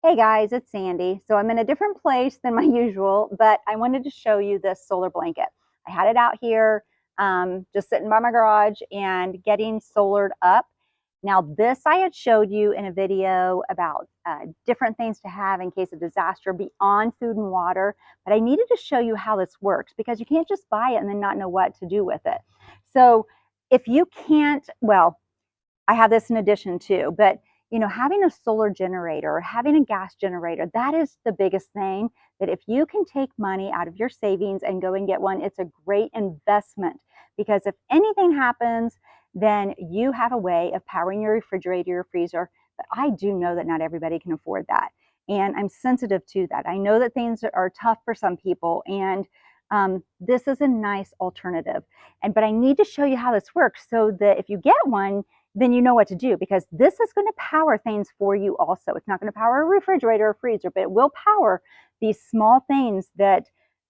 Hey guys, it's Sandy. So I'm in a different place than my usual, but I wanted to show you this solar blanket. I had it out here, just sitting by my garage and getting solared up. Now this I had showed you in a video about different things to have in case of disaster beyond food and water, but I needed to show you how this works because you can't just buy it and then not know what to do with it. So if you can't, well, I have this in addition too, but having a solar generator or having a gas generator, that is the biggest thing. That if you can take money out of your savings and go and get one, it's a great investment because if anything happens, then you have a way of powering your refrigerator, your freezer. But I do know that not everybody can afford that. And I'm sensitive to that. I know that things are tough for some people, and this is a nice alternative. But I need to show you how this works so that if you get one, then you know what to do because this is going to power things for you also. It's not going to power a refrigerator or freezer, but it will power these small things that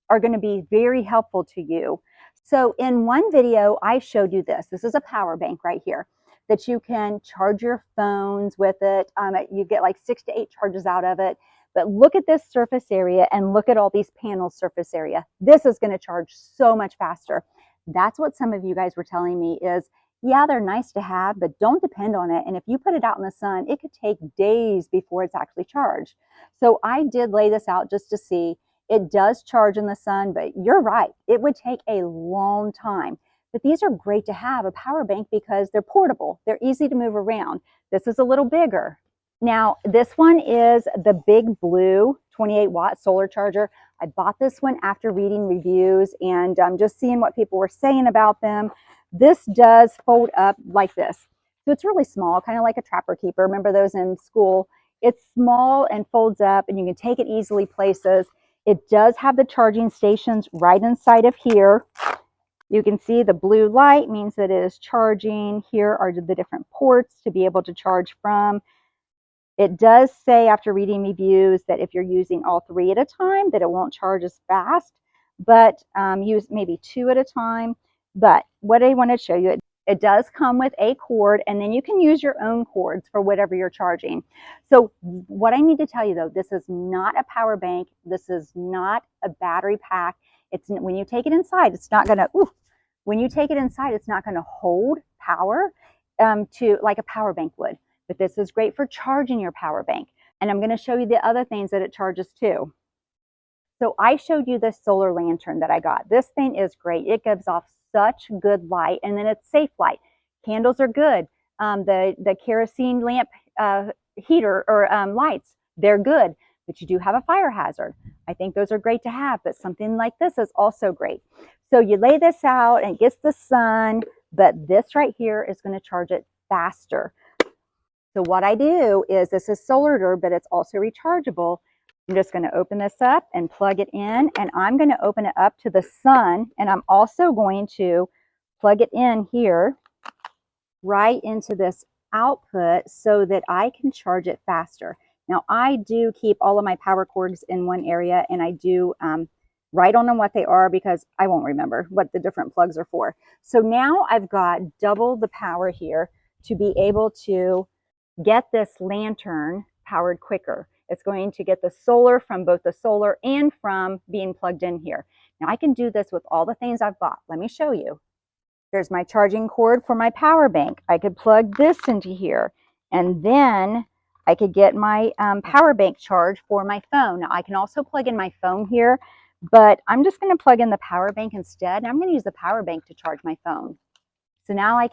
are going to be very helpful to you. So in one video, I showed you this. This is a power bank right here that you can charge your phones with it. You get like 6 to 8 charges out of it. But look at this surface area and look at all these panels surface area. This is going to charge so much faster. That's what some of you guys were telling me is, yeah, they're nice to have, but don't depend on it. And if you put it out in the sun, it could take days before it's actually charged. So I did lay this out just to see. It does charge in the sun, but you're right. It would take a long time. But these are great to have, a power bank, because they're portable. They're easy to move around. This is a little bigger. Now, this one is the big blue 28-watt solar charger. I bought this one after reading reviews and just seeing what people were saying about them. This does fold up like this. So it's really small, kind of like a trapper keeper. Remember those in school? It's small and folds up and you can take it easily places. It does have the charging stations right inside of here. You can see the blue light means that it is charging. Here are the different ports to be able to charge from. It does say after reading reviews that if you're using all 3 at a time, that it won't charge as fast, but use maybe 2 at a time. But what I want to show you, it does come with a cord, and then you can use your own cords for whatever you're charging. So what I need to tell you though, this is not a power bank. This is not a battery pack. It's when you take it inside, it's not going to, when you take it inside, it's not going to hold power to like a power bank would. But this is great for charging your power bank. And I'm going to show you the other things that it charges too. So I showed you this solar lantern that I got. This thing is great. It gives off such good light, and then it's safe light. Candles are good. The kerosene lamp heater or lights, they're good, but you do have a fire hazard. I think those are great to have, but something like this is also great. So you lay this out and it gets the sun, but this right here is going to charge it faster. So what I do is, this is solar, but it's also rechargeable. I'm just going to open this up and plug it in, and I'm going to open it up to the sun, and I'm also going to plug it in here right into this output so that I can charge it faster. Now I do keep all of my power cords in one area, and I do write on them what they are because I won't remember what the different plugs are for. So now I've got double the power here to be able to get this lantern powered quicker. It's going to get the solar from both the solar and from being plugged in here. Now I can do this with all the things I've bought. Let me show you. Here's my charging cord for my power bank. I could plug this into here, and then I could get my power bank charge for my phone. Now I can also plug in my phone here, but I'm just going to plug in the power bank instead. And I'm going to use the power bank to charge my phone. So now you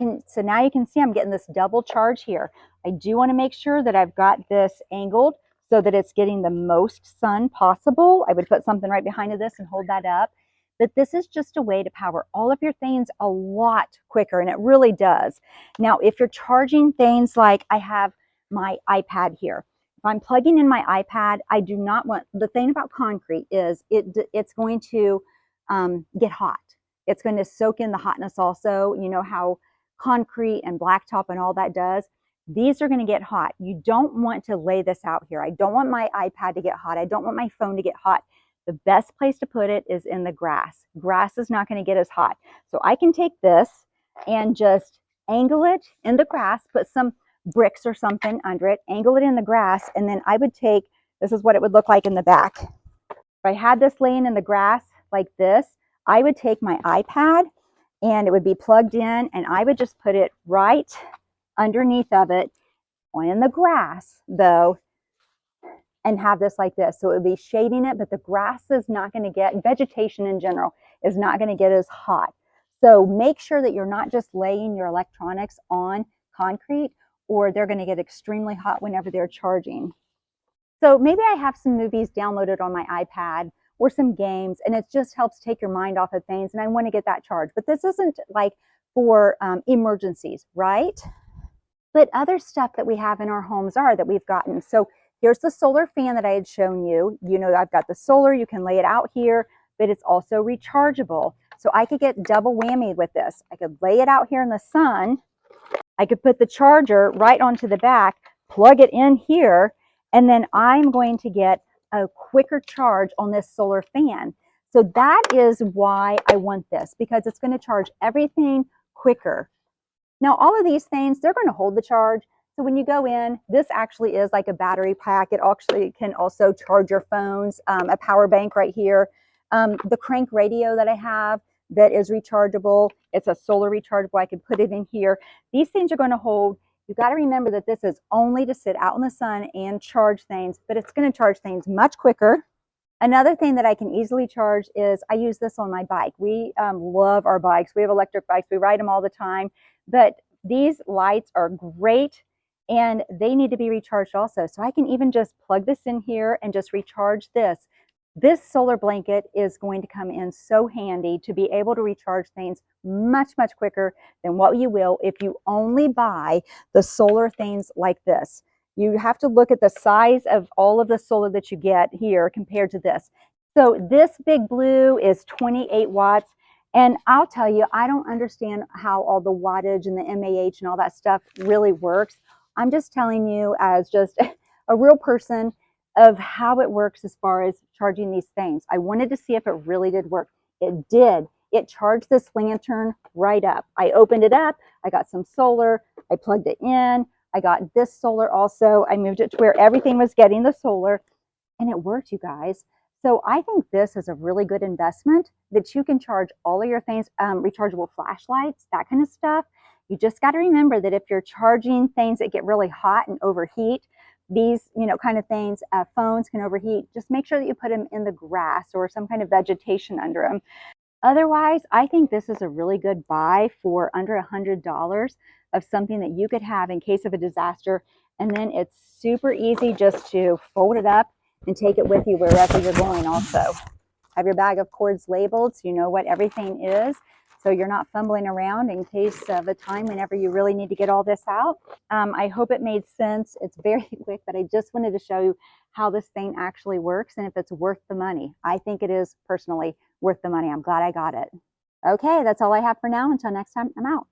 can see I'm getting this double charge here. I do want to make sure that I've got this angled so that it's getting the most sun possible. I would put something right behind this and hold that up. But this is just a way to power all of your things a lot quicker, and it really does. Now, if you're charging things like I have my iPad here. If I'm plugging in my iPad, I do not want, the thing about concrete is it's going to get hot. It's going to soak in the hotness also. You know how concrete and blacktop and all that does? These are going to get hot. You don't want to lay this out here. I don't want my iPad to get hot. I don't want my phone to get hot. The best place to put it is in the grass. Grass is not going to get as hot. So I can take this and just angle it in the grass, put some bricks or something under it, angle it in the grass, and then I would take This is what it would look like in the back. If I had this laying in the grass like this, I would take my iPad and it would be plugged in, and I would just put it right underneath of it in the grass though, and have this like this. So it would be shading it, but the grass is not going to get, vegetation in general is not going to get as hot. So make sure that you're not just laying your electronics on concrete, or they're going to get extremely hot whenever they're charging. So maybe I have some movies downloaded on my iPad or some games, and it just helps take your mind off of things, and I want to get that charged. But this isn't like for emergencies, right? But other stuff that we have in our homes are that we've gotten. So here's the solar fan that I had shown you. You know, I've got the solar, you can lay it out here, but it's also rechargeable. So I could get double whammy with this. I could lay it out here in the sun. I could put the charger right onto the back, plug it in here, and then I'm going to get a quicker charge on this solar fan. So that is why I want this, because it's going to charge everything quicker. Now, all of these things, they're going to hold the charge. So when you go in, this actually is like a battery pack. It actually can also charge your phones, a power bank right here. The crank radio that I have that is rechargeable, it's a solar rechargeable. I can put it in here. These things are going to hold. You've got to remember that this is only to sit out in the sun and charge things, but it's going to charge things much quicker. Another thing that I can easily charge is I use this on my bike. We love our bikes. We have electric bikes. We ride them all the time. But these lights are great, and they need to be recharged also. So I can even just plug this in here and just recharge this. This solar blanket is going to come in so handy to be able to recharge things much, much quicker than what you will if you only buy the solar things like this. You have to look at the size of all of the solar that you get here compared to this. So this big blue is 28 watts. And I'll tell you, I don't understand how all the wattage and the MAH and all that stuff really works. I'm just telling you as just a real person of how it works as far as charging these things. I wanted to see if it really did work. It did. It charged this lantern right up. I opened it up. I got some solar. I plugged it in. I got this solar also. I moved it to where everything was getting the solar, and it worked, you guys. So I think this is a really good investment that you can charge all of your things, rechargeable flashlights, that kind of stuff. You just got to remember that if you're charging things that get really hot and overheat, these, kind of things, phones can overheat. Just make sure that you put them in the grass or some kind of vegetation under them. Otherwise, I think this is a really good buy for under $100 of something that you could have in case of a disaster. And then it's super easy just to fold it up and take it with you wherever you're going also. Have your bag of cords labeled so you know what everything is, so you're not fumbling around in case of a time whenever you really need to get all this out. I hope it made sense. It's very quick, but I just wanted to show you how this thing actually works and if it's worth the money. I think it is personally worth the money. I'm glad I got it. Okay, that's all I have for now. Until next time, I'm out.